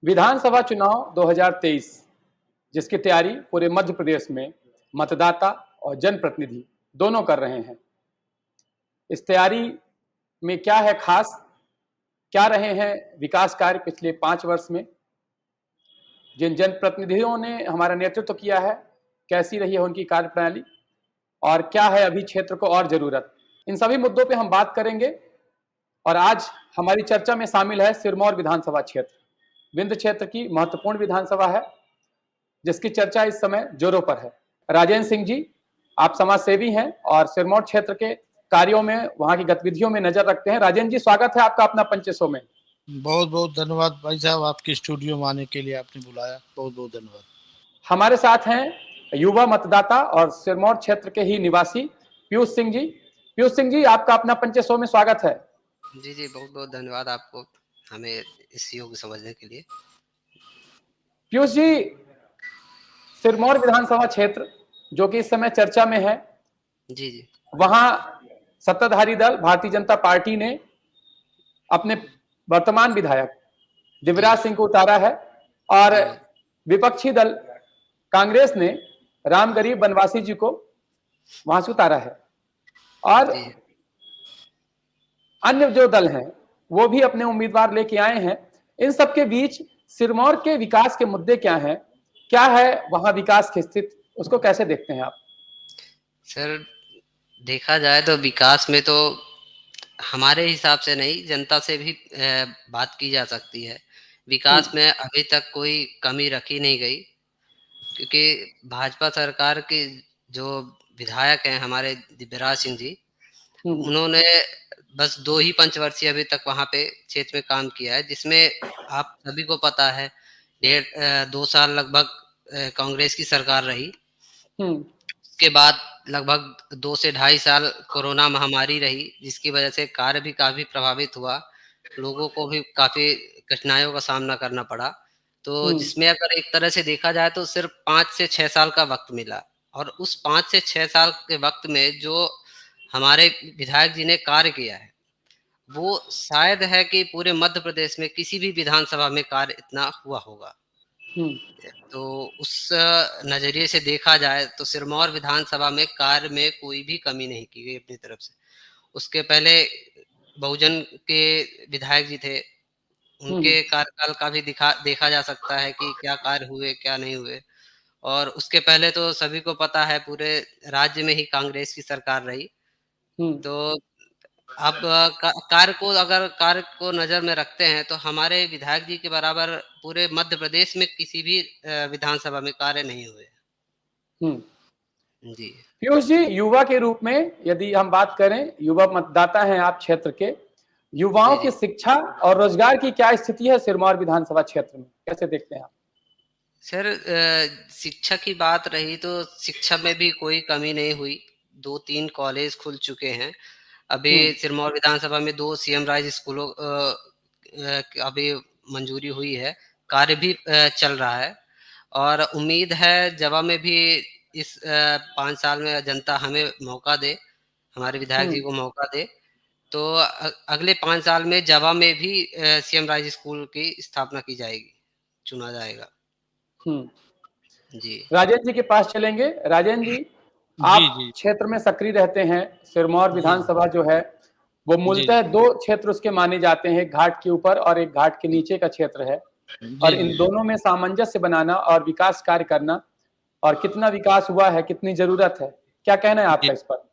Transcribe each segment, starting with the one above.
विधानसभा चुनाव 2023 जिसकी तैयारी पूरे मध्य प्रदेश में मतदाता और जनप्रतिनिधि दोनों कर रहे हैं। इस तैयारी में क्या है खास, क्या रहे हैं विकास कार्य पिछले 5 वर्ष में, जिन जनप्रतिनिधियों ने हमारा नेतृत्व किया है कैसी रही है उनकी कार्यप्रणाली और क्या है अभी क्षेत्र को और जरूरत, इन सभी मुद्दों पे हम बात करेंगे। और आज हमारी चर्चा में शामिल है सिरमौर विधानसभा क्षेत्र, विंध्य क्षेत्र की महत्वपूर्ण विधानसभा है जिसकी चर्चा इस समय जोरों पर है। राजेंद्र सिंह जी, आप समाज सेवी हैं और सिरमौर क्षेत्र के कार्यों में, वहां की गतिविधियों में नजर रखते हैं। राजेंद्र जी, स्वागत है आपका अपना पंचेसो में। बहुत बहुत धन्यवाद भाई साहब, आपके स्टूडियो में आने के लिए आपने बुलाया, बहुत बहुत धन्यवाद। हमारे साथ हैं युवा मतदाता और सिरमौर क्षेत्र के ही निवासी पीयूष सिंह जी। पीयूष सिंह जी, आपका अपना पंचेसो में स्वागत है। जी जी, बहुत बहुत धन्यवाद आपको हमें इस योग्य समझने के लिए। पीयूष जी, सिरमौर विधानसभा क्षेत्र जो कि इस समय चर्चा में है, जी जी, वहां सत्ताधारी दल भारतीय जनता पार्टी ने अपने वर्तमान विधायक दिव्यराज सिंह को उतारा है और विपक्षी दल कांग्रेस ने राम गरीब बनवासी जी को वहां से उतारा है और अन्य जो दल हैं वो भी अपने उम्मीदवार लेके आए हैं। इन सबके बीच सिरमौर के विकास के मुद्दे क्या हैं, क्या है वहां विकास की स्थिति, उसको कैसे देखते हैं आप? सर, देखा जाए तो विकास में तो हमारे हिसाब से नहीं, जनता से भी बात की जा सकती है। विकास में अभी तक कोई कमी रखी नहीं गई, क्योंकि भाजपा सरकार के जो विधायक हैं हमारे दिव्यराज सिंह जी, उन्होंने बस 2 ही पंचवर्षीय अभी तक वहाँ पे क्षेत्र में काम किया है, जिसमें आप सभी को पता है 2 साल लगभग कांग्रेस की सरकार रही। उसके बाद लगभग 2 से ढाई साल कोरोना महामारी रही, जिसकी वजह से कार्य भी काफ़ी प्रभावित हुआ। लोगों को भी काफ़ी कठिनाइयों का सामना करना पड़ा। तो जिसमें अगर एक तरह से देखा जाए तो सिर्फ 5 से 6 साल का वक़्त मिला और उस 5 से 6 साल के वक़्त में जो हमारे विधायक जी ने कार्य किया है, वो शायद है कि पूरे मध्य प्रदेश में किसी भी विधानसभा में कार्य इतना हुआ होगा। तो उस नज़रिए से देखा जाए तो सिरमौर विधानसभा में कार्य में कोई भी कमी नहीं की गई अपनी तरफ से। उसके पहले बहुजन के विधायक जी थे, उनके कार्यकाल का भी देखा जा सकता है कि क्या कार्य हुए, क्या नहीं हुए। और उसके पहले तो सभी को पता है पूरे राज्य में ही कांग्रेस की सरकार रही। तो अब कार्य को नज़र में रखते हैं तो हमारे विधायक जी के बराबर पूरे मध्य प्रदेश में किसी भी विधानसभा में कार्य नहीं हुए। जी। पीयूष जी, युवा के रूप में यदि हम बात करें, युवा मतदाता हैं आप क्षेत्र के, युवाओं की शिक्षा और रोजगार की क्या स्थिति है सिरमौर विधानसभा क्षेत्र में, कैसे देखते हैं आप? सर, शिक्षा की बात रही तो शिक्षा में भी कोई कमी नहीं हुई। 2-3 कॉलेज खुल चुके हैं। अभी सिरमौर विधानसभा में 2 सीएम राइज स्कूलों अभी मंजूरी हुई है, कार्य भी चल रहा है और उम्मीद है जवा में भी इस 5 साल में जनता हमें मौका दे, हमारे विधायक जी को मौका दे, तो अगले 5 साल में जवा में भी सीएम राइज स्कूल की स्थापना की जाएगी, चुना जाएगा। जी। राजेंद्र जी के पास चलेंगे। राजेंद्र जी, आप क्षेत्र में सक्रिय रहते हैं। सिरमौर विधानसभा जो है वो मूलतः 2 क्षेत्र उसके माने जाते हैं, एक घाट के ऊपर और एक घाट के नीचे का क्षेत्र है और इन दोनों में सामंजस्य बनाना और विकास कार्य करना, और कितना विकास हुआ है, कितनी जरूरत है, क्या कहना है आपका इस पर?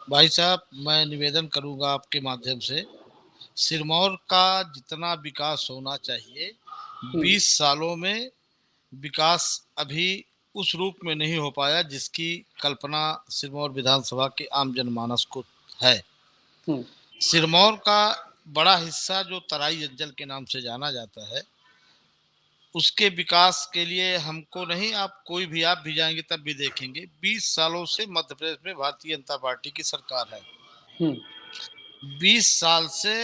भाई साहब, मैं निवेदन करूंगा आपके माध्यम से, सिरमौर का जितना विकास होना चाहिए 20 सालों में विकास अभी उस रूप में नहीं हो पाया जिसकी कल्पना सिरमौर विधानसभा के आम जनमानस को है। सिरमौर का बड़ा हिस्सा जो तराई अंचल के नाम से जाना जाता है, उसके विकास के लिए हमको नहीं, आप कोई भी, आप भी जाएंगे तब भी देखेंगे 20 सालों से मध्य प्रदेश में भारतीय जनता पार्टी की सरकार है। 20 साल से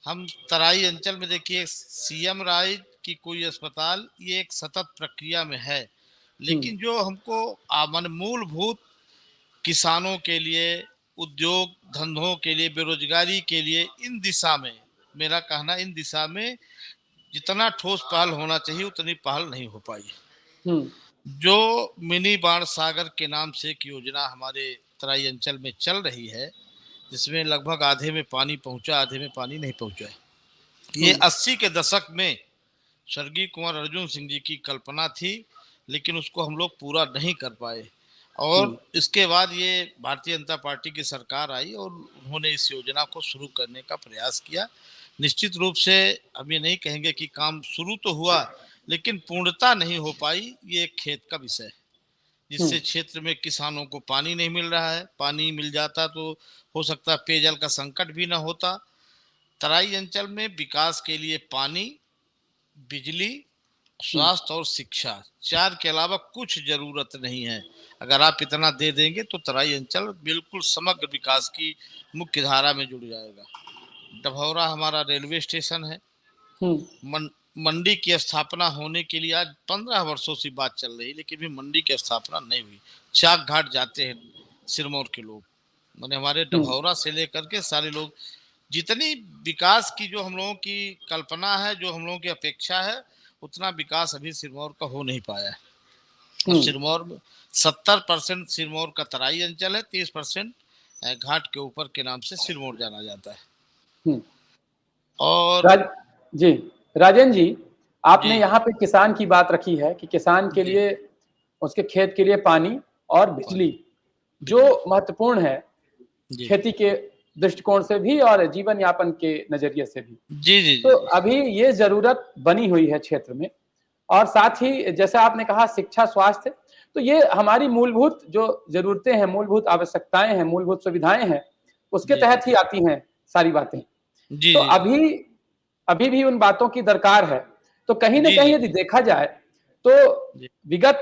हम तराई अंचल में देखिए सीएम राइज की कोई अस्पताल, ये एक सतत प्रक्रिया में है, लेकिन जो हमको मूलभूत किसानों के लिए, उद्योग धंधों के लिए, बेरोजगारी के लिए, इन दिशा में, मेरा कहना इन दिशा में जितना ठोस पहल होना चाहिए उतनी पहल नहीं हो पाई। हम्म। जो मिनी बाण सागर के नाम से एक योजना हमारे तराई अंचल में चल रही है, जिसमें लगभग आधे में पानी पहुंचा, आधे में पानी नहीं पहुंचा है। ये हम्म। 80 के दशक में स्वर्गीय कुंवर अर्जुन सिंह जी की कल्पना थी, लेकिन उसको हम लोग पूरा नहीं कर पाए। और हम्म। इसके बाद ये भारतीय जनता पार्टी की सरकार आई और उन्होंने इस योजना को शुरू करने का प्रयास किया। निश्चित रूप से हम ये नहीं कहेंगे कि काम शुरू तो हुआ, लेकिन पूर्णता नहीं हो पाई। ये एक खेत का विषय है, हम्म। जिससे क्षेत्र में किसानों को पानी नहीं मिल रहा है। पानी मिल जाता तो हो सकता है पेयजल का संकट भी ना होता। तराई अंचल में विकास के लिए पानी, बिजली, हम्म। स्वास्थ्य और शिक्षा, चार के अलावा कुछ जरूरत नहीं है। अगर आप इतना दे देंगे तो तराई अंचल बिल्कुल समग्र विकास की मुख्य धारा में जुड़ जाएगा। डभौरा हमारा रेलवे स्टेशन है। हम्म। मन, मंडी की स्थापना होने के लिए आज 15 वर्षों से बात चल रही, लेकिन भी मंडी की स्थापना नहीं हुई। चाक घाट जाते हैं सिरमौर के लोग, मैंने हमारे हम्म। डभौरा से लेकर के सारे लोग, जितनी विकास की जो हम लोगों की कल्पना है, जो हम लोगों की अपेक्षा है, उतना विकास अभी सिरमौर का हो नहीं पाया है। और हम्म। सिरमौर में 70% सिरमौर का तराई अंचल है, 30% घाट के ऊपर के नाम से सिरमौर जाना जाता है। हम्म। और राज जी, राजेंद्र जी, जी आपने यहाँ पे किसान की बात रखी है कि किसान के जी लिए, उसके खेत के लिए पानी और बिजली पानी, जो बिजली, महत्वपूर्ण है, जी खेती के दृष्टिकोण से भी और जीवन यापन के नजरिए से भी। जी जी जी तो जी अभी ये जरूरत बनी हुई है क्षेत्र में, और साथ ही जैसे आपने कहा शिक्षा, स्वास्थ्य, तो ये हमारी मूलभूत जो जरूरतें हैं, मूलभूत आवश्यकताएं हैं, मूलभूत सुविधाएं हैं, उसके जी तहत ही आती हैं सारी बातें। जी तो जी जी अभी अभी भी उन बातों की दरकार है। तो कहीं न जी कहीं जी यदि देखा जाए तो जी विगत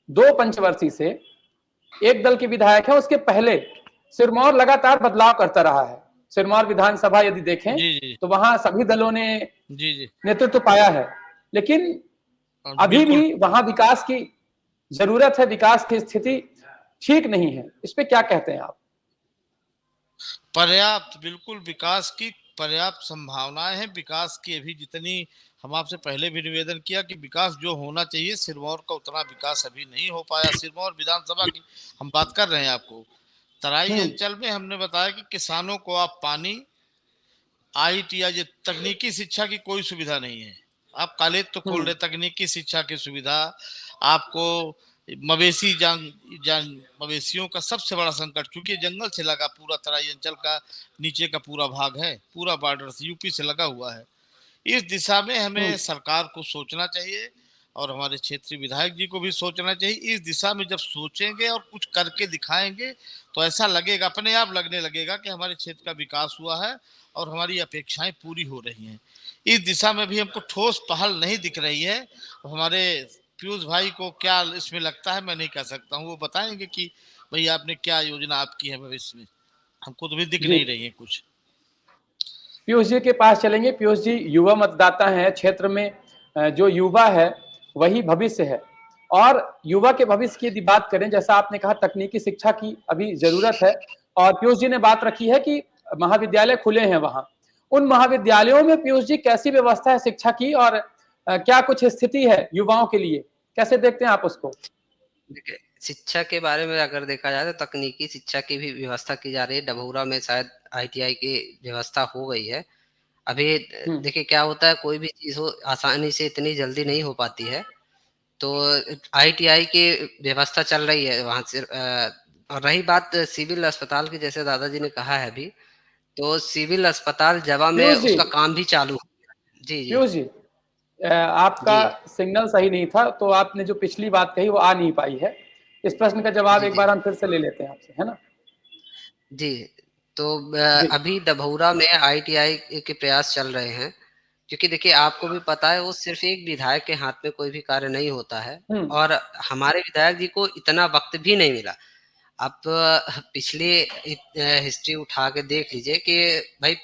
2 पंचवर्षीय से एक दल के विधायक हैं, उसके पहले सिरमौर लगातार बदलाव करता रहा है। सिरमौर विधानसभा यदि देखें जी जी तो वहां सभी दलों ने जी जी नेतृत्व पाया है, लेकिन अभी बिल्कुल भी वहां विकास की जरूरत है, विकास की स्थिति ठीक नहीं है। इस पे क्या कहते हैं आप? पर्याप्त, बिल्कुल विकास की पर्याप्त संभावनाएं हैं। विकास की अभी जितनी, हम आपसे पहले भी निवेदन किया कि विकास जो होना चाहिए सिरमौर का, उतना विकास अभी नहीं हो पाया। सिरमौर विधानसभा की हम बात कर रहे हैं आपको। तराई हम्म। अंचल में हमने बताया कि किसानों को आप पानी, आईटीआई, तकनीकी शिक्षा की कोई सुविधा नहीं है। आप कॉलेज तो खोल हम्म। रहे, तकनीकी शिक्षा की सुविधा आपको, मवेशी मवेशियों का सबसे बड़ा संकट, क्योंकि जंगल से लगा पूरा तराई अंचल का नीचे का पूरा भाग है, पूरा बॉर्डर से यूपी से लगा हुआ है। इस दिशा में हम्म। हमें सरकार को सोचना चाहिए और हमारे क्षेत्रीय विधायक जी को भी सोचना चाहिए। इस दिशा में जब सोचेंगे और कुछ करके दिखाएंगे तो ऐसा लगेगा, अपने आप लगने लगेगा कि हमारे क्षेत्र का विकास हुआ है और हमारी अपेक्षाएं पूरी हो रही हैं। इस दिशा में भी हमको ठोस पहल नहीं दिख रही है। हमारे पीयूष भाई को क्या इसमें लगता है मैं नहीं कह सकता हूँ, वो बताएंगे कि भाई आपने क्या योजना आपकी है भविष्य में। हमको तो भी दिख जी, नहीं रही है कुछ। पीयूष जी के पास चलेंगे। पीयूष जी युवा मतदाता हैं क्षेत्र में। जो युवा है वही भविष्य है, और युवा के भविष्य की यदि बात करें, जैसा आपने कहा तकनीकी शिक्षा की अभी जरूरत है, और पीयूष जी ने बात रखी है कि महाविद्यालय खुले हैं वहां। उन महाविद्यालयों में पीयूष जी कैसी व्यवस्था है शिक्षा की, और क्या कुछ स्थिति है युवाओं के लिए, कैसे देखते हैं आप उसको? देखिए, शिक्षा के बारे में अगर देखा जाए तो तकनीकी शिक्षा की भी व्यवस्था की जा रही है। डभौरा में शायद आईटीआई की व्यवस्था हो गई है। अभी हम्म। देखिए क्या होता है, कोई भी चीज़ हो आसानी से इतनी जल्दी नहीं हो पाती है। तो आईटीआई की व्यवस्था चल रही है वहाँ से। और रही बात सिविल अस्पताल की, जैसे दादाजी ने कहा है अभी, तो सिविल अस्पताल जवा में पीयूष जी, उसका काम भी चालू हो गया। जी, जी। पीयूष जी, आपका जी, सिग्नल सही नहीं था, तो आपने जो पिछली बात कही वो आ नहीं पाई है। इस प्रश्न का जवाब जी, एक जी। बार हम फिर से ले लेते हैं आपसे, है ना? जी, तो जी। अभी डभौरा में आईटीआई के प्रयास चल रहे हैं, क्योंकि देखिए आपको भी पता है वो सिर्फ़ एक विधायक के हाथ में कोई भी कार्य नहीं होता है, हम्म। और हमारे विधायक जी को इतना वक़्त भी नहीं मिला। आप पिछली हिस्ट्री उठा के देख लीजिए कि भाई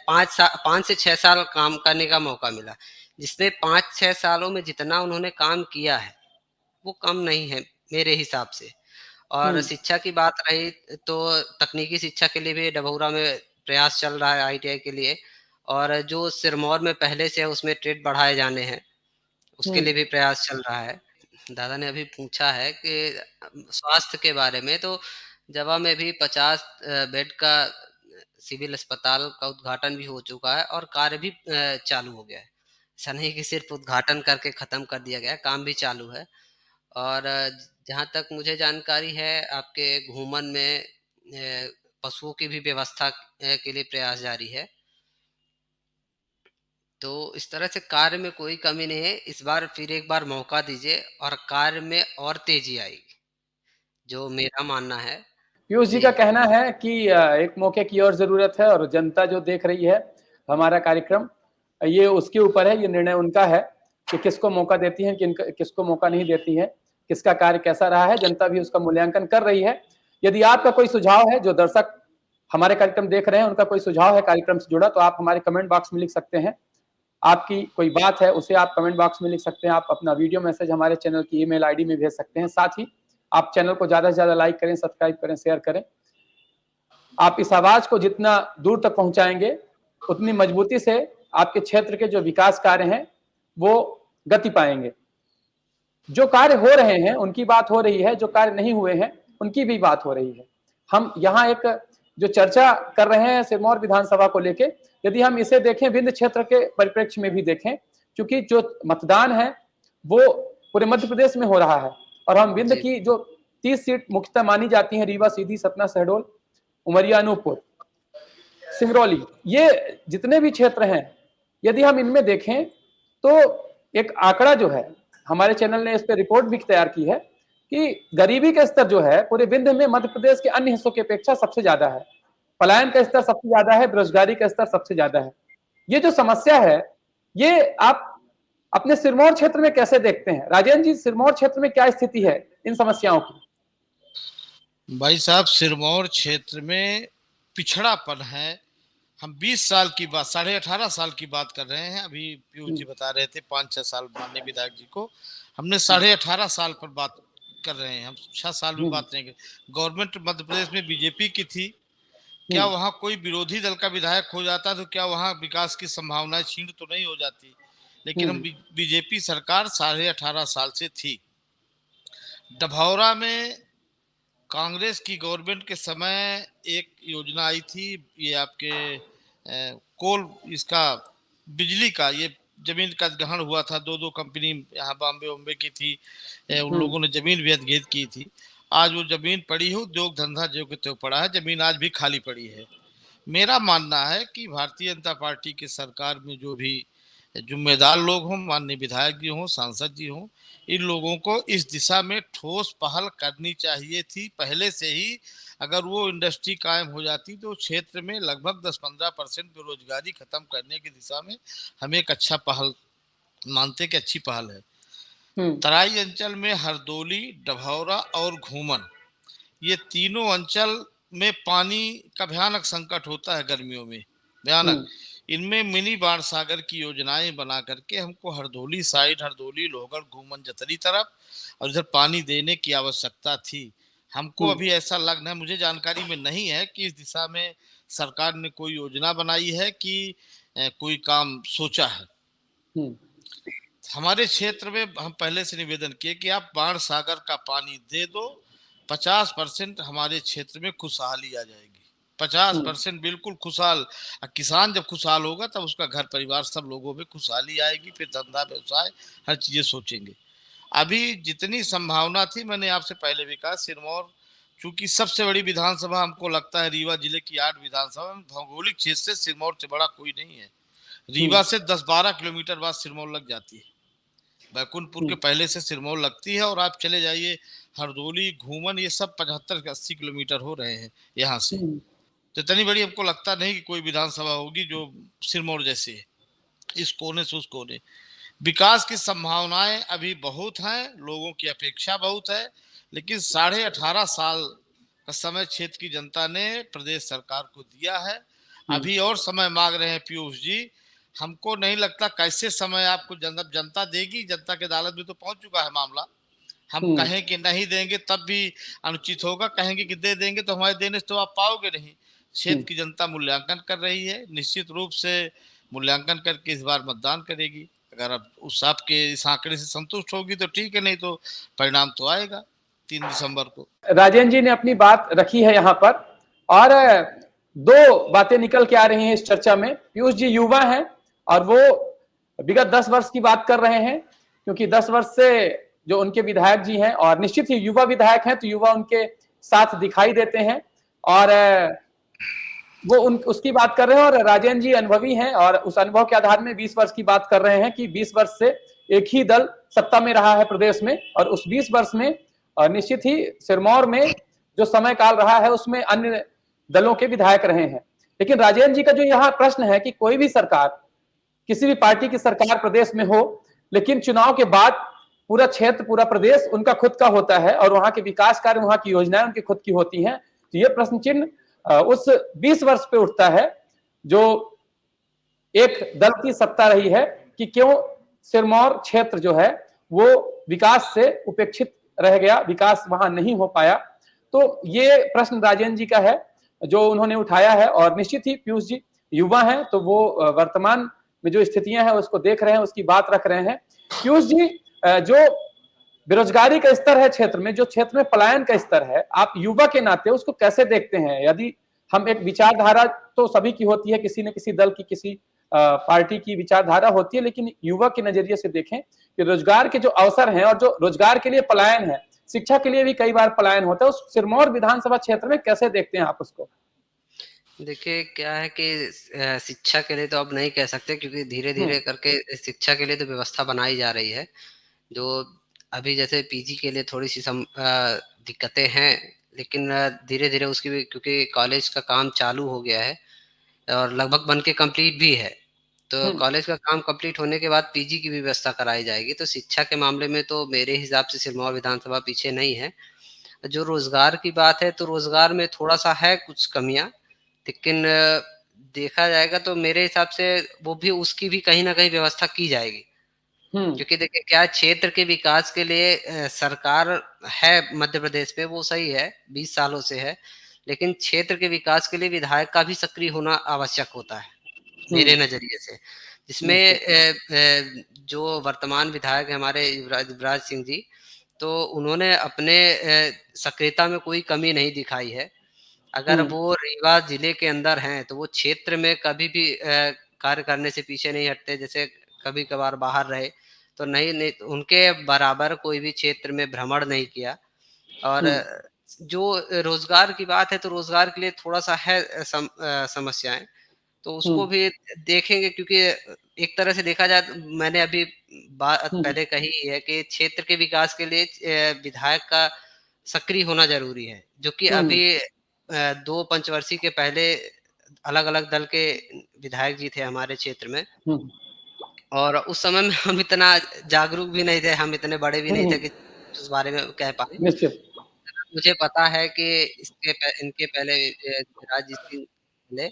5 से 6 साल काम करने का मौका मिला, जिसमें 5-6 सालों में जितना उन्होंने काम किया है, वो कम नहीं है मेरे हिसाब से। और हम्म। शिक्षा की बात रही तो तकनीकी शिक्षा के लिए भी डभौरा में प्रयास चल रहा है आईटीआई के लिए। और जो सिरमौर में पहले से है उसमें ट्रेड बढ़ाए जाने हैं, उसके लिए भी प्रयास चल रहा है। दादा ने अभी पूछा है कि स्वास्थ्य के बारे में, तो जवा में भी 50 बेड का सिविल अस्पताल का उद्घाटन भी हो चुका है और कार्य भी चालू हो गया है। ऐसा नहीं कि सिर्फ उद्घाटन करके खत्म कर दिया गया है, काम भी चालू है। और जहाँ तक मुझे जानकारी है आपके घूमन में पशुओं की भी व्यवस्था के लिए प्रयास जारी है। तो इस तरह से कार्य में कोई कमी नहीं है। इस बार फिर एक बार मौका दीजिए और कार्य में और तेजी आएगी, जो मेरा मानना है। पीयूष जी जी, का कहना है कि एक मौके की और जरूरत है, और जनता जो देख रही है हमारा कार्यक्रम, ये उसके ऊपर है, ये निर्णय उनका है कि किसको मौका देती है, किसको मौका नहीं देती है, किसका कार्य कैसा रहा है, जनता भी उसका मूल्यांकन कर रही है। यदि आपका कोई सुझाव है, जो दर्शक हमारे कार्यक्रम देख रहे हैं उनका कोई सुझाव है कार्यक्रम से जुड़ा, तो आप हमारे कमेंट बॉक्स में लिख सकते हैं। आपकी कोई बात है उसे आप कमेंट बॉक्स में लिख सकते हैं। आप अपना वीडियो मैसेज हमारे चैनल की ईमेल आईडी में भेज सकते हैं। साथ ही आप चैनल को ज्यादा से ज्यादा लाइक करें, सब्सक्राइब करें, शेयर करें। आप इस आवाज को जितना दूर तक पहुंचाएंगे, उतनी मजबूती से आपके क्षेत्र के जो विकास कार्य हैं वो गति पाएंगे। जो कार्य हो रहे हैं उनकी बात हो रही है, जो कार्य नहीं हुए हैं उनकी भी बात हो रही है। हम यहाँ एक जो चर्चा कर रहे हैं सिरमौर विधानसभा को लेके, यदि हम इसे देखें विंध्य क्षेत्र के परिप्रेक्ष्य में भी देखें, क्योंकि जो मतदान है वो पूरे मध्य प्रदेश में हो रहा है, और हम विंध्य जी, की जो 30 सीट मुख्यतः मानी जाती हैं, रीवा, सीधी, सतना, शहडोल, उमरिया, अनूपपुर, सिंगरौली, ये जितने भी क्षेत्र हैं, यदि हम इनमें देखें तो एक आंकड़ा जो है, हमारे चैनल ने इस पर रिपोर्ट भी तैयार की है कि गरीबी का स्तर जो है पूरे विंध्य में मध्य प्रदेश के अन्य हिस्सों की अपेक्षा सबसे ज्यादा है। पलायन का स्तर सबसे ज्यादा है, बेरोजगारी का स्तर सबसे ज्यादा है। ये जो समस्या है, ये आप अपने सिरमौर क्षेत्र में कैसे देखते हैं? राजेंद्र जी, सिरमौर क्षेत्र में क्या स्थिति है इन समस्याओं की? भाई साहब, सिरमौर क्षेत्र में पिछड़ापन है। हम 20 साल की बात, 18.5 साल की बात कर रहे हैं। अभी पीयूष जी बता रहे थे 5-6 साल माननीय विधायक जी को, हमने 18.5 साल पर बात कर रहे हैं। हम 6 साल में बात नहीं कर। गवर्नमेंट मध्य प्रदेश में बीजेपी की थी, क्या वहां कोई विरोधी दल का विधायक हो जाता तो क्या वहां विकास की संभावनाएं क्षीण तो नहीं हो जाती? लेकिन हम बीजेपी सरकार 18.5 साल से थी। डभौरा में कांग्रेस की गवर्नमेंट के समय एक योजना आई थी, ये आपके कोल, इसका बिजली का, ये जमीन का ग्रहण हुआ था। दो कंपनी यहाँ बॉम्बे की थी, उन लोगों ने जमीन भी अधिग्रहित की थी। आज वो जमीन पड़ी है, उद्योग धंधा जो के त्यों पड़ा है, जमीन आज भी खाली पड़ी है। मेरा मानना है कि भारतीय जनता पार्टी की सरकार में जो भी जिम्मेदार लोग हों, माननीय विधायक जी हों, सांसद जी हों, इन लोगों को इस दिशा में ठोस पहल करनी चाहिए थी पहले से ही। अगर वो इंडस्ट्री कायम हो जाती तो क्षेत्र में लगभग 10-15% बेरोजगारी खत्म करने की दिशा में हम एक अच्छा पहल मानते कि अच्छी पहल है। तराई अंचल में हरदोली, डभौरा और घूमन, ये तीनों अंचल में पानी का भयानक संकट होता है गर्मियों में, भयानक। इनमें मिनी बाण सागर की योजनाएं बना करके हमको हरदोली साइड, हरदोली, लोहगढ़, घूमन, जतरी तरफ और इधर पानी देने की आवश्यकता थी। हमको अभी ऐसा लगना है, मुझे जानकारी में नहीं है कि इस दिशा में सरकार ने कोई योजना बनाई है कि कोई काम सोचा है। हमारे क्षेत्र में हम पहले से निवेदन किए कि आप बाण सागर का पानी दे दो, 50% हमारे क्षेत्र में खुशहाली आ जाएगी। 50% बिल्कुल खुशहाल। किसान जब खुशहाल होगा तब उसका घर परिवार सब लोगों में खुशहाली आएगी, फिर धंधा व्यवसाय हर चीजें सोचेंगे। अभी जितनी संभावना थी, मैंने आपसे पहले भी कहा, सिरमौर चूंकि सबसे बड़ी विधानसभा हमको लगता है, रीवा जिले की 8 विधानसभा में भौगोलिक क्षेत्र से सिरमौर से बड़ा कोई नहीं है। रीवा से 10-12 किलोमीटर बाद सिरमौर लग जाती है। बैकुंठपुर के पहले से सिरमौर लगती है, और आप चले जाइए हरदोली, घूमन, ये सब 75-80 किलोमीटर हो रहे हैं यहाँ से। तो इतनी बड़ी हमको लगता नहीं कि कोई विधानसभा होगी जो सिरमौर जैसी है, इस कोने से उस कोने। विकास की संभावनाएं अभी बहुत हैं, लोगों की अपेक्षा बहुत है, लेकिन 18.5 साल का समय क्षेत्र की जनता ने प्रदेश सरकार को दिया है। अभी और समय मांग रहे हैं पीयूष जी। हमको नहीं लगता कैसे समय आपको जनता देगी। जनता के अदालत में तो पहुंच चुका है मामला। हम कहें कि नहीं देंगे तब भी अनुचित होगा, कहेंगे कि दे देंगे तो हमारे देने से तो आप पाओगे नहीं। क्षेत्र की जनता मूल्यांकन कर रही है, निश्चित रूप से मूल्यांकन करके इस बार मतदान करेगी। अगर अब उस आपके इस आंकड़े से संतुष्ट होगी तो ठीक है, नहीं तो परिणाम तो आएगा 3 दिसंबर को। राजेंद्र जी ने अपनी बात रखी है यहाँ पर, और दो बातें निकल के आ रही हैं इस चर्चा में। पीयूष जी युवा हैं और वो विगत 10 वर्ष की बात कर रहे हैं, क्योंकि 10 वर्ष से जो उनके विधायक जी हैं, और निश्चित ही युवा विधायक हैं तो युवा उनके साथ दिखाई देते हैं, और वो उसकी बात कर रहे हैं। और राजेंद्र जी अनुभवी हैं और उस अनुभव के आधार में 20 वर्ष की बात कर रहे हैं कि 20 वर्ष से एक ही दल सत्ता में रहा है प्रदेश में, और उस 20 वर्ष में निश्चित ही सिरमौर में जो समय काल रहा है उसमें अन्य दलों के विधायक रहे हैं। लेकिन राजेंद्र जी का जो यहाँ प्रश्न है कि कोई भी सरकार, किसी भी पार्टी की सरकार प्रदेश में हो, लेकिन चुनाव के बाद पूरा क्षेत्र, पूरा प्रदेश उनका खुद का होता है और वहां के विकास कार्य, वहां की योजनाएं उनकी खुद की होती हैं। तो ये प्रश्न चिन्ह उस 20 वर्ष पे उठता है जो एक दल की सत्ता रही है, कि क्यों सिरमौर क्षेत्र जो है वो विकास से उपेक्षित रह गया, विकास वहां नहीं हो पाया। तो ये प्रश्न राजेंद्र जी का है जो उन्होंने उठाया है, और निश्चित ही पीयूष जी युवा हैं तो वो वर्तमान में जो स्थितियां हैं उसको देख रहे हैं, उसकी बात रख रहे हैं। पीयूष जी, जो बेरोजगारी का स्तर है क्षेत्र में, जो क्षेत्र में पलायन का स्तर है, आप युवा के नाते उसको कैसे देखते हैं? यदि हम एक विचारधारा तो सभी की होती है, किसी न किसी दल की, किसी पार्टी की विचारधारा होती है, लेकिन युवा के नजरिए से देखें कि रोजगार के जो अवसर हैं और जो रोजगार के लिए पलायन है, शिक्षा के लिए भी कई बार पलायन होता है, उस सिरमौर विधानसभा क्षेत्र में कैसे देखते हैं आप उसको? देखिए क्या है कि शिक्षा के लिए तो अब नहीं कह सकते, क्योंकि धीरे-धीरे करके शिक्षा के लिए तो व्यवस्था बनाई जा रही है। जो अभी जैसे पीजी के लिए थोड़ी-सी दिक्कतें हैं, लेकिन धीरे-धीरे उसकी भी, क्योंकि कॉलेज का काम चालू हो गया है और लगभग बन के कंप्लीट भी है। तो कॉलेज का काम कंप्लीट होने के बाद पीजी की भी व्यवस्था कराई जाएगी। तो शिक्षा के मामले में तो मेरे हिसाब से सिरमौर विधानसभा पीछे नहीं है। जो रोज़गार की बात है, तो रोज़गार में थोड़ा-सा है कुछ कमियाँ, लेकिन देखा जाएगा तो मेरे हिसाब से वो भी, उसकी भी कहीं न कहीं व्यवस्था की जाएगी। क्योंकि देखिए क्या है, क्षेत्र के विकास के लिए सरकार है मध्य प्रदेश में, वो सही है, 20 सालों से है, लेकिन क्षेत्र के विकास के लिए विधायक का भी सक्रिय होना आवश्यक होता है, मेरे नज़रिए से। जिसमें जो वर्तमान विधायक हैं हमारे युवराज सिंह जी, तो उन्होंने अपने सक्रियता में कोई कमी नहीं दिखाई है। अगर वो रीवा जिले के अंदर हैं, तो वो क्षेत्र में कभी भी कार्य करने से पीछे नहीं हटते। जैसे कभी-कभार बाहर रहे, तो नहीं उनके बराबर कोई भी क्षेत्र में भ्रमण नहीं किया। और जो रोज़गार की बात है, तो रोज़गार के लिए थोड़ा-सा है समस्याएँ, तो उसको भी देखेंगे, क्योंकि एक तरह से देखा जाए तो मैंने अभी बात पहले कही ही है कि क्षेत्र के विकास के लिए विधायक का सक्रिय होना ज़रूरी है, जो कि अभी 2 पंचवर्षीय के पहले अलग-अलग दल के विधायक जी थे हमारे क्षेत्र में। और उस समय में हम इतना जागरूक भी नहीं थे, हम इतने बड़े भी नहीं थे कि उस बारे में कह पाएँ। निश्चित। मुझे पता है कि इनके पहले युवराज जी सिंह पहले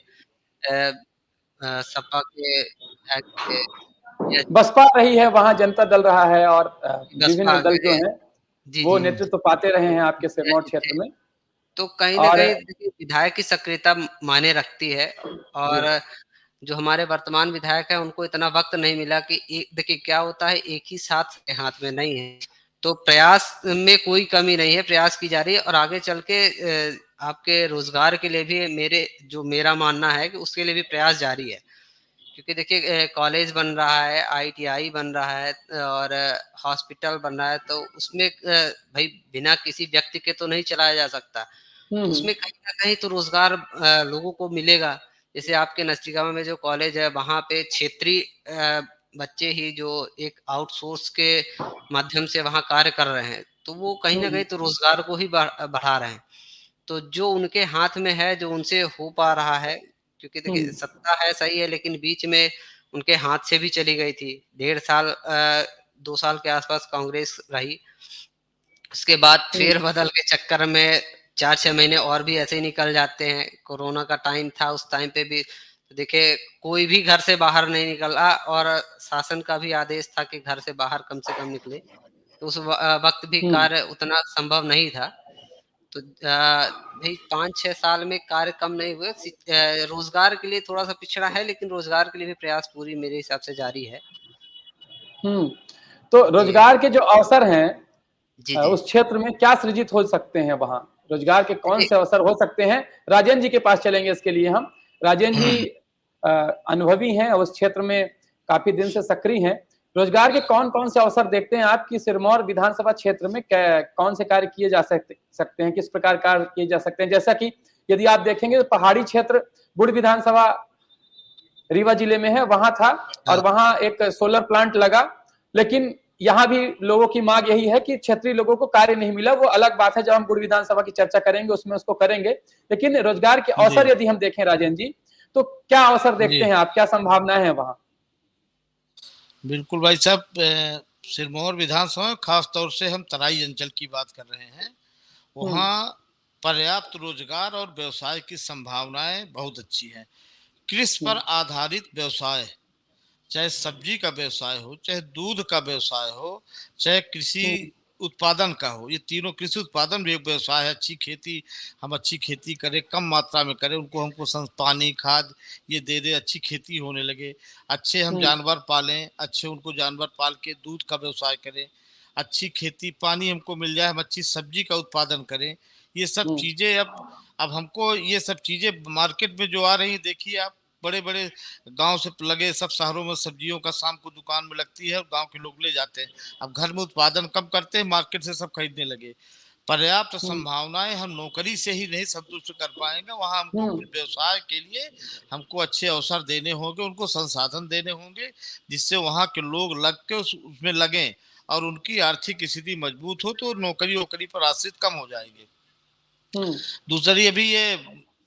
सपा के विधायक थे, या बसपा रही है, वहां जनता दल रहा है, और बसपा विभिन्न दल जो हैं जी, वो जी। नेतृत्व पाते रहे हैं आपके सिरमौर जी। क्षेत्र में। तो कहीं न और कहीं देखिए विधायक की सक्रियता मायने रखती है, और जो हमारे वर्तमान विधायक हैं उनको इतना वक़्त नहीं मिला कि देखिए क्या होता है, एक ही साथ के हाथ में नहीं है। तो प्रयास में कोई कमी नहीं है, प्रयास की जा रही है, और आगे चल के आपके रोज़गार के लिए भी मेरा मानना है कि उसके लिए भी प्रयास जारी है। क्योंकि देखिए कॉलेज बन रहा है, आईटीआई बन रहा है, और हॉस्पिटल बन रहा है, तो उसमें भई बिना किसी व्यक्ति के तो नहीं चलाया जा सकता। तो उसमें कहीं न कहीं तो रोज़गार लोगों को मिलेगा। जैसे आपके नजदीकामा में जो कॉलेज है, वहाँ पे क्षेत्रीय बच्चे ही जो एक आउटसोर्स के माध्यम से वहाँ कार्य कर रहे हैं, तो वो कहीं न कहीं तो रोज़गार को ही बढ़ा रहे हैं। तो जो उनके हाथ में है, जो उनसे हो पा रहा है, क्योंकि देखिए सत्ता है सही है, लेकिन बीच में उनके हाथ से भी चली गई थी। 1.5 साल 2 साल के आस-पास कांग्रेस रही। उसके बाद फेर-बदल के चक्कर में 4-6 महीने और भी ऐसे ही निकल जाते हैं। कोरोना का टाइम था, उस टाइम पे भी देखिए कोई भी घर से बाहर नहीं निकला, और शासन का भी आदेश था कि घर से बाहर कम से कम निकलें। तो उस वक़्त भी कार्य उतना संभव नहीं था। तो भाई 5-6 साल में कार्य कम नहीं हुए। रोजगार के लिए थोड़ा सा पिछड़ा है, लेकिन रोजगार के लिए भी प्रयास पूरी मेरे हिसाब से जारी है। तो जी रोजगार के जो अवसर हैं जी जी। उस क्षेत्र में क्या सृजित हो सकते हैं? वहां रोजगार के कौन से अवसर हो सकते हैं? राजेंद्र जी के पास चलेंगे इसके लिए हम। राजेंद्र जी अनुभवी हैं, उस क्षेत्र में काफी दिन से सक्रिय हैं। रोजगार के कौन कौन से अवसर देखते हैं आप कि सिरमौर विधानसभा क्षेत्र में कौन से कार्य किए जा सकते हैं, किस प्रकार कार्य किए जा सकते हैं? जैसा कि यदि आप देखेंगे तो पहाड़ी क्षेत्र बुढ़ विधानसभा रीवा जिले में है, वहां था और वहां एक सोलर प्लांट लगा, लेकिन यहाँ भी लोगों की मांग यही है कि क्षेत्रीय लोगों को कार्य नहीं मिला। वो अलग बात है, जब हम बुढ़ विधानसभा की चर्चा करेंगे उसमें उसको करेंगे। लेकिन रोजगार के अवसर यदि हम देखें राजेंद्र जी, तो क्या अवसर देखते हैं आप, क्या संभावनाएं हैं वहां? बिल्कुल भाई साहब, सिरमौर विधानसभा में खास तौर से हम तराई अंचल की बात कर रहे हैं। वहाँ पर्याप्त रोजगार और व्यवसाय की संभावनाएं बहुत अच्छी हैं। कृषि पर आधारित व्यवसाय, चाहे सब्जी का व्यवसाय हो, चाहे दूध का व्यवसाय हो, चाहे कृषि उत्पादन का हो, ये तीनों, कृषि उत्पादन भी एक व्यवसाय है। अच्छी खेती, हम अच्छी खेती करें, कम मात्रा में करें, हमको पानी खाद ये दे दे, अच्छी खेती होने लगे। अच्छे हम जानवर पालें, अच्छे उनको जानवर पाल के दूध का व्यवसाय करें, अच्छी खेती पानी हमको मिल जाए, हम अच्छी सब्जी का उत्पादन करें। ये सब चीजें अब हमको ये सब चीजें मार्केट में जो आ रही, देखिए आप, बड़े बड़े गांव से लगे सब शहरों में सब्जियों का शाम को दुकान में लगती है और गांव के लोग ले जाते हैं। अब घर में उत्पादन कम करते हैं, मार्केट से सब खरीदने लगे। पर्याप्त संभावनाएं हम नौकरी से ही नहीं संतुष्ट कर पाएंगे, वहां हमको व्यवसाय के लिए हमको अच्छे अवसर देने होंगे, उनको संसाधन देने होंगे, जिससे वहां के लोग लग के उसमें लगें और उनकी आर्थिक स्थिति मजबूत हो, तो नौकरी वोकरी पर आश्रित कम हो जाएंगे। दूसरी, अभी ये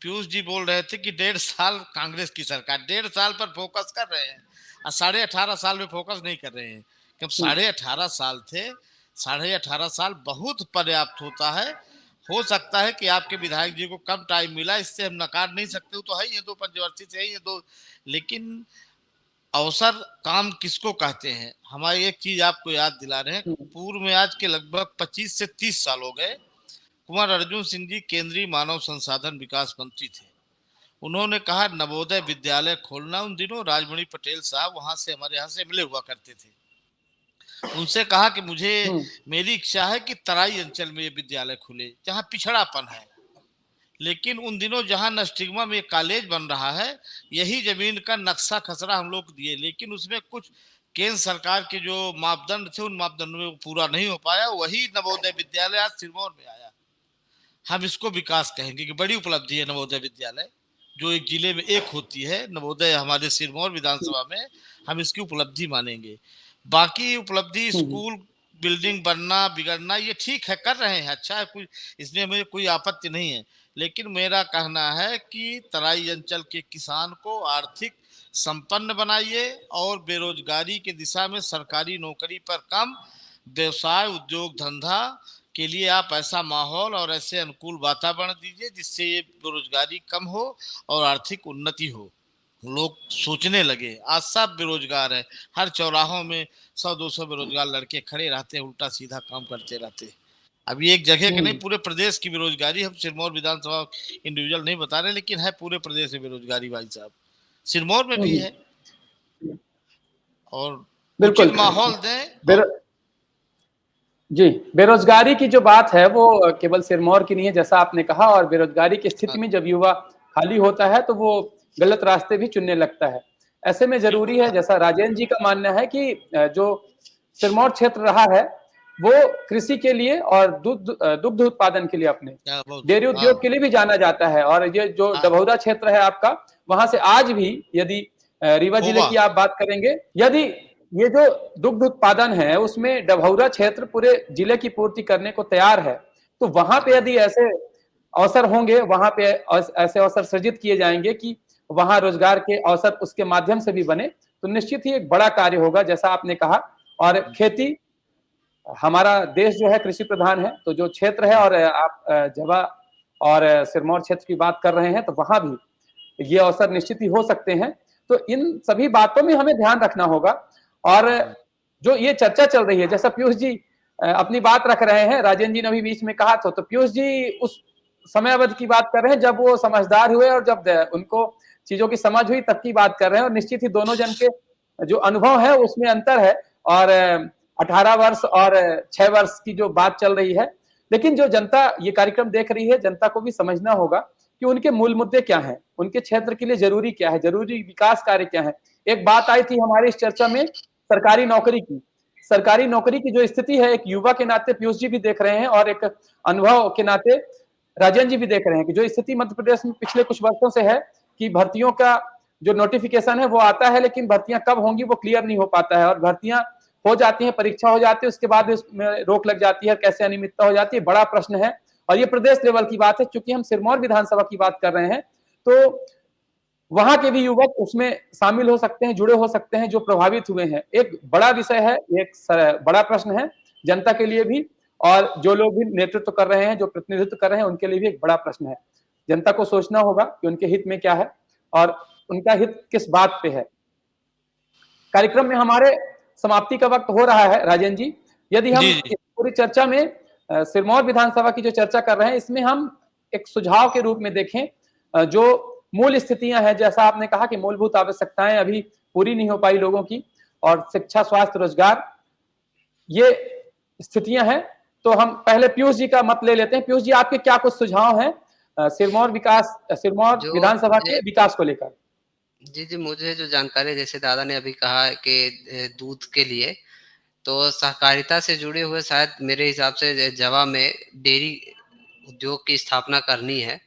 पीयूष जी बोल रहे थे कि 1.5 साल कांग्रेस की सरकार, 1.5 साल पर फोकस कर रहे हैं और 18.5 साल में फोकस नहीं कर रहे हैं। जब 18.5 साल थे, 18.5 साल बहुत पर्याप्त होता है। हो सकता है कि आपके विधायक जी को कम टाइम मिला, इससे हम नकार नहीं सकते, तो है ये दो पंचवर्षीय से ये दो, लेकिन अवसर काम किसको कहते हैं? हमारी एक चीज आपको याद दिला रहे हैं, पूर्व में आज के लगभग 25 से 30 साल हो गए, कुंवर अर्जुन सिंह जी केंद्रीय मानव संसाधन विकास मंत्री थे। उन्होंने कहा नवोदय विद्यालय खोलना। उन दिनों राजमणि पटेल साहब वहां से हमारे यहाँ से एमएलए हुआ करते थे। उनसे कहा कि मेरी इच्छा है कि तराई अंचल में ये विद्यालय खुले, जहाँ पिछड़ापन है। लेकिन उन दिनों जहाँ नस्टिग्मा में कॉलेज बन रहा है, यही जमीन का नक्शा खसरा हम लोग दिए, लेकिन उसमें कुछ केंद्र सरकार के जो मापदंड थे, उन मापदंडों में पूरा नहीं हो पाया। वही नवोदय विद्यालय आज सिरमौर में आया। हम इसको विकास कहेंगे कि बड़ी उपलब्धि है नवोदय विद्यालय, जो एक जिले में एक होती है नवोदय, हमारे सिरमौर विधानसभा में हम इसकी उपलब्धि मानेंगे। बाकी उपलब्धि स्कूल बिल्डिंग बनना बिगड़ना ये ठीक है, कर रहे हैं, अच्छा है, कुछ इसमें मुझे कोई आपत्ति नहीं है। लेकिन मेरा कहना है कि तराई अंचल के किसान को आर्थिक संपन्न बनाइए और बेरोजगारी की दिशा में सरकारी नौकरी पर कम, व्यवसाय उद्योग धंधा के लिए आप ऐसा माहौल और ऐसे अनुकूल वातावरण दीजिए जिससे ये बेरोजगारी कम हो और आर्थिक उन्नति हो, लोग सोचने लगे। आज सब बेरोजगार है, हर चौराहों में 100-200 बेरोजगार लड़के खड़े रहते हैं, उल्टा सीधा काम करते रहते हैं। अभी एक जगह के नहीं, पूरे प्रदेश की बेरोजगारी, हम सिरमौर विधानसभा इंडिविजुअल नहीं बता रहे, लेकिन है पूरे प्रदेश में बेरोजगारी भाई साहब, सिरमौर में भी है। और बिल्कुल उचित माहौल दें। जी, बेरोजगारी की जो बात है वो केवल सिरमौर की नहीं है, जैसा आपने कहा, और बेरोजगारी की स्थिति में जब युवा खाली होता है तो वो गलत रास्ते भी चुनने लगता है। ऐसे में जरूरी है, जैसा राजेंद्र जी का मानना है कि जो सिरमौर क्षेत्र रहा है वो कृषि के लिए और दुग्ध उत्पादन के लिए, अपने डेयरी उद्योग के लिए भी जाना जाता है। और ये जो डभौरा क्षेत्र है आपका, वहां से आज भी यदि रीवा जिले की आप बात करेंगे, यदि ये जो दुग्ध उत्पादन है उसमें डभौरा क्षेत्र पूरे जिले की पूर्ति करने को तैयार है, तो वहां पे यदि ऐसे अवसर होंगे, वहां पे ऐसे अवसर सृजित किए जाएंगे कि वहां रोजगार के अवसर उसके माध्यम से भी बने, तो निश्चित ही एक बड़ा कार्य होगा, जैसा आपने कहा। और खेती, हमारा देश जो है कृषि प्रधान है, तो जो क्षेत्र है, और आप जवा और सिरमौर क्षेत्र की बात कर रहे हैं, तो वहां भी ये अवसर निश्चित ही हो सकते हैं। तो इन सभी बातों में हमें ध्यान रखना होगा। और जो ये चर्चा चल रही है, जैसा पीयूष जी अपनी बात रख रहे हैं, राजेंद्र जी ने अभी बीच में कहा तो पीयूष जी उस समय अवधि की बात कर रहे हैं जब वो समझदार हुए और जब उनको चीजों की समझ हुई तब की बात कर रहे हैं, और निश्चित ही दोनों जन के जो अनुभव है उसमें अंतर है, और 18 वर्ष और 6 वर्ष की जो बात चल रही है। लेकिन जो जनता ये कार्यक्रम देख रही है, जनता को भी समझना होगा कि उनके मूल मुद्दे क्या हैं, उनके क्षेत्र के लिए जरूरी क्या है, जरूरी विकास कार्य क्या है। एक बात आई थी हमारी इस चर्चा में सरकारी नौकरी की, सरकारी नौकरी की जो स्थिति है, एक युवा के नाते पीयूष जी भी देख रहे हैं और एक अनुभव के नाते राजेंद्र जी भी देख रहे हैं कि जो स्थिति मध्य प्रदेश में पिछले कुछ वर्षों से है कि भर्तियों का जो नोटिफिकेशन है वो आता है, लेकिन भर्तियां कब होंगी वो क्लियर नहीं हो पाता है, और भर्तियां हो जाती है, परीक्षा हो जाती है, उसके बाद इसमें रोक लग जाती है, कैसे अनियमितता हो जाती है, बड़ा प्रश्न है। और ये प्रदेश लेवल की बात है, चूंकि हम सिरमौर विधानसभा की बात कर रहे हैं तो वहां के भी युवक उसमें शामिल हो सकते हैं, जुड़े हो सकते हैं जो प्रभावित हुए हैं। एक बड़ा विषय है, एक बड़ा प्रश्न है जनता के लिए भी, और जो लोग भी नेतृत्व कर रहे हैं, जो प्रतिनिधित्व कर रहे हैं, उनके लिए भी एक बड़ा प्रश्न है। जनता को सोचना होगा कि उनके हित में क्या है और उनका हित किस बात पे है। कार्यक्रम में हमारे समाप्ति का वक्त हो रहा है राजेंद्र जी। यदि हम इस पूरी चर्चा में सिरमौर विधानसभा की जो चर्चा कर रहे हैं इसमें हम एक सुझाव के रूप में देखें, जो मूल स्थितियां हैं, जैसा आपने कहा कि मूलभूत आवश्यकताएं अभी पूरी नहीं हो पाई लोगों की, और शिक्षा, स्वास्थ्य, रोजगार, ये स्थितियां हैं। तो हम पहले पीयूष जी का मत ले लेते हैं। पीयूष जी, आपके क्या कुछ सुझाव हैं सिरमौर विधानसभा के विकास को लेकर? जी, मुझे जो जानकारी जैसे दादा ने अभी कहा कि दूध के लिए, तो सहकारिता से जुड़े हुए शायद मेरे हिसाब से जवा में डेयरी उद्योग की स्थापना करनी है,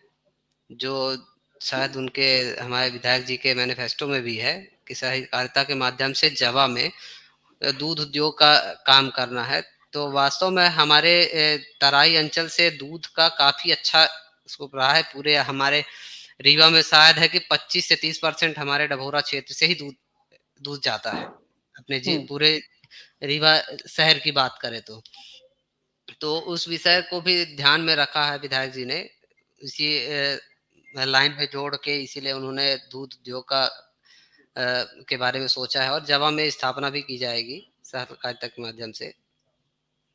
जो शायद उनके हमारे विधायक जी के मैनिफेस्टो में भी है कि सहकारिता के माध्यम से जवा में दूध उद्योग का काम करना है। तो वास्तव में हमारे तराई अंचल से दूध का काफ़ी अच्छा स्कोप रहा है। पूरे हमारे रीवा में शायद है कि 25 से 30% हमारे डभौरा क्षेत्र से ही दूध जाता है, अपने पूरे रीवा शहर की बात करें तो उस विषय को भी ध्यान में रखा है विधायक जी ने, इसी लाइन में जोड़ के, इसीलिए उन्होंने दूध उद्योग का के बारे में सोचा है, और जवा में स्थापना भी की जाएगी सहकारिता के माध्यम से।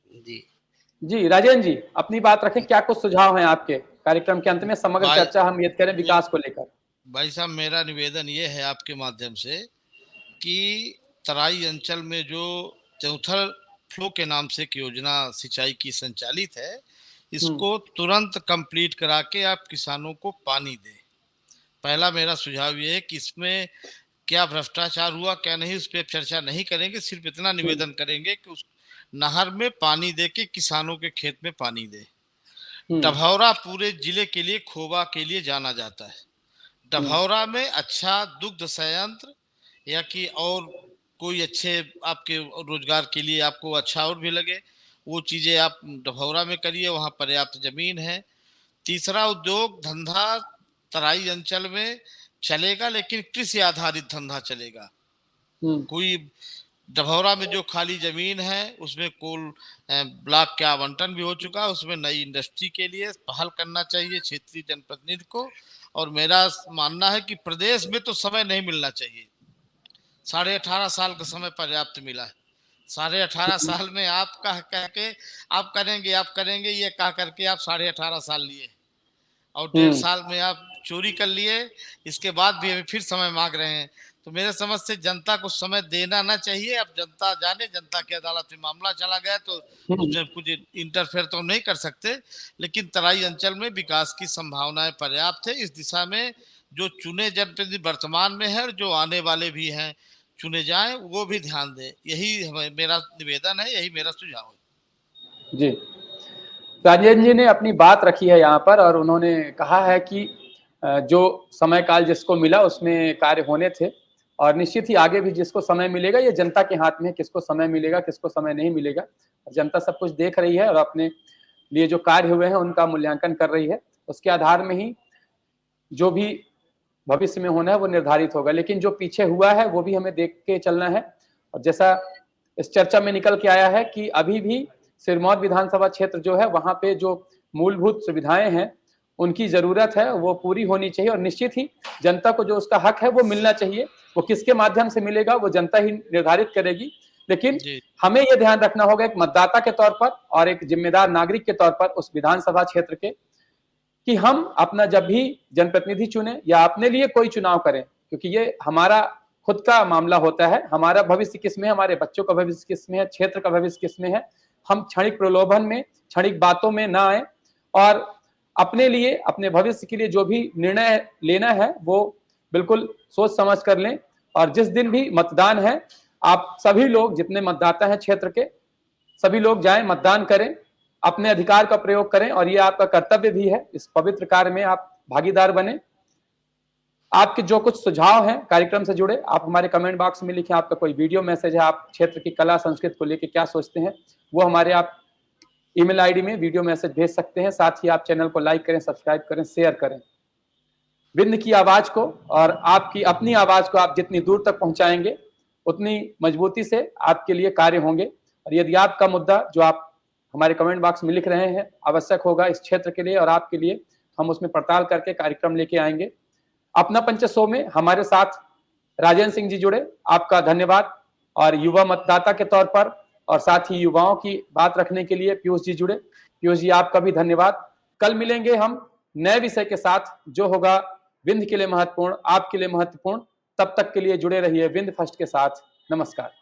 जी राजेंद्र जी, अपनी बात रखें, क्या कुछ सुझाव हैं आपके? कार्यक्रम के अंत में समग्र चर्चा हम यदि करें विकास को लेकर। भाई साहब, मेरा निवेदन ये है आपके माध्यम से कि तराई अंचल में जो चौथर फ्लो के नाम से एक योजना सिंचाई की संचालित है, इसको तुरंत कंप्लीट करा के आप किसानों को पानी दें। पहला मेरा सुझाव ये है कि इसमें क्या भ्रष्टाचार हुआ क्या नहीं उस पर चर्चा नहीं करेंगे, सिर्फ इतना निवेदन करेंगे कि उस नहर में पानी दे के किसानों के खेत में पानी दे। डभौरा पूरे जिले के लिए खोबा के लिए जाना जाता है। डभौरा में अच्छा दुग्ध संयंत्र या कि और कोई अच्छे आपके रोजगार के लिए आपको अच्छा और भी लगे, वो चीजें आप डभौरा में करिए, वहाँ पर्याप्त जमीन है। तीसरा, उद्योग धंधा तराई अंचल में चलेगा, लेकिन कृषि आधारित धंधा चलेगा। कोई डभौरा में जो खाली जमीन है उसमें कोल ब्लॉक का आवंटन भी हो चुका है, उसमें नई इंडस्ट्री के लिए पहल करना चाहिए क्षेत्रीय जनप्रतिनिधि को। और मेरा मानना है कि प्रदेश में तो समय नहीं मिलना चाहिए, 18.5 साल का समय पर्याप्त मिला है। 18.5 साल में आप कह के आप करेंगे ये कह करके आप 18.5 साल लिए, और 1.5 साल में आप चोरी कर लिए, इसके बाद भी अभी फिर समय मांग रहे हैं। तो मेरे समझ से जनता को समय देना ना चाहिए। अब जनता जाने, जनता की अदालत में मामला चला गया तो उसमें कुछ इंटरफेयर तो नहीं कर सकते, लेकिन तराई अंचल में विकास की संभावनाएं पर्याप्त है। इस दिशा में जो चुने जनप्रतिनिधि वर्तमान में है और जो आने वाले भी हैं चुने जाएं, वो भी ध्यान दें। यही मेरा निवेदन है, यही मेरा सुझाव है। जी, राजेंद्र जी ने अपनी बात रखी है यहाँ पर, और उन्होंने कहा है कि जो समय काल जिसको मिला उसमें कार्य होने थे, और निश्चित ही आगे भी जिसको समय मिलेगा, ये जनता के हाथ में है, किसको समय मिलेगा किसको समय नहीं मिलेगा। जनता सब कुछ देख रही है और अपने लिए जो कार्य हुए हैं उनका मूल्यांकन कर रही है, उसके आधार में ही जो भी भविष्य में होना है वो निर्धारित होगा। लेकिन जो पीछे हुआ है वो भी हमें देख के चलना है, और जैसा इस चर्चा में निकल के आया है कि अभी भी सिरमौर विधानसभा क्षेत्र जो है वहां पे जो मूलभूत सुविधाएं हैं उनकी जरूरत है, वो पूरी होनी चाहिए, और निश्चित ही जनता को जो उसका हक है वो मिलना चाहिए। वो किसके माध्यम से मिलेगा वो जनता ही निर्धारित करेगी। लेकिन जी हमें यह ध्यान रखना होगा एक मतदाता के तौर पर और एक जिम्मेदार नागरिक के तौर पर उस विधानसभा क्षेत्र के, कि हम अपना जब भी जनप्रतिनिधि चुने या अपने लिए कोई चुनाव करें, क्योंकि ये हमारा खुद का मामला होता है, हमारा भविष्य किसमें है, हमारे बच्चों का भविष्य किसमें है, क्षेत्र का भविष्य किसमें है। हम क्षणिक प्रलोभन में, क्षणिक बातों में ना आए और अपने लिए, अपने भविष्य के लिए जो भी निर्णय लेना है वो बिल्कुल सोच समझ कर लें। और जिस दिन भी मतदान है, आप सभी लोग जितने मतदाता हैं क्षेत्र के, सभी लोग जाएं, मतदान करें, अपने अधिकार का प्रयोग करें और ये आपका कर्तव्य भी है। इस पवित्र कार्य में आप भागीदार बने। आपके जो कुछ सुझाव हैं कार्यक्रम से जुड़े, आप हमारे कमेंट बॉक्स में लिखें। आपका कोई वीडियो मैसेज है, आप क्षेत्र की कला संस्कृति को लेकर क्या सोचते हैं, वो हमारे आप ईमेल आईडी में वीडियो मैसेज भेज सकते हैं। साथ ही आप चैनल को लाइक करें, सब्सक्राइब करें, शेयर करें। विंध्य की आवाज को और आपकी अपनी आवाज को आप जितनी दूर तक पहुंचाएंगे, उतनी मजबूती से आपके लिए कार्य होंगे। और यदि आपका मुद्दा जो आप हमारे कमेंट बॉक्स में लिख रहे हैं आवश्यक होगा इस क्षेत्र के लिए और आपके लिए, हम उसमें पड़ताल करके कार्यक्रम लेके आएंगे। अपना पंच शो में हमारे साथ राजेंद्र सिंह जी जुड़े, आपका धन्यवाद। और युवा मतदाता के तौर पर और साथ ही युवाओं की बात रखने के लिए पीयूष जी जुड़े। पीयूष जी आपका भी धन्यवाद। कल मिलेंगे हम नए विषय के साथ जो होगा विंध्य के लिए महत्वपूर्ण, आपके लिए महत्वपूर्ण। तब तक के लिए जुड़े रहिए विंध्य फर्स्ट के साथ। नमस्कार।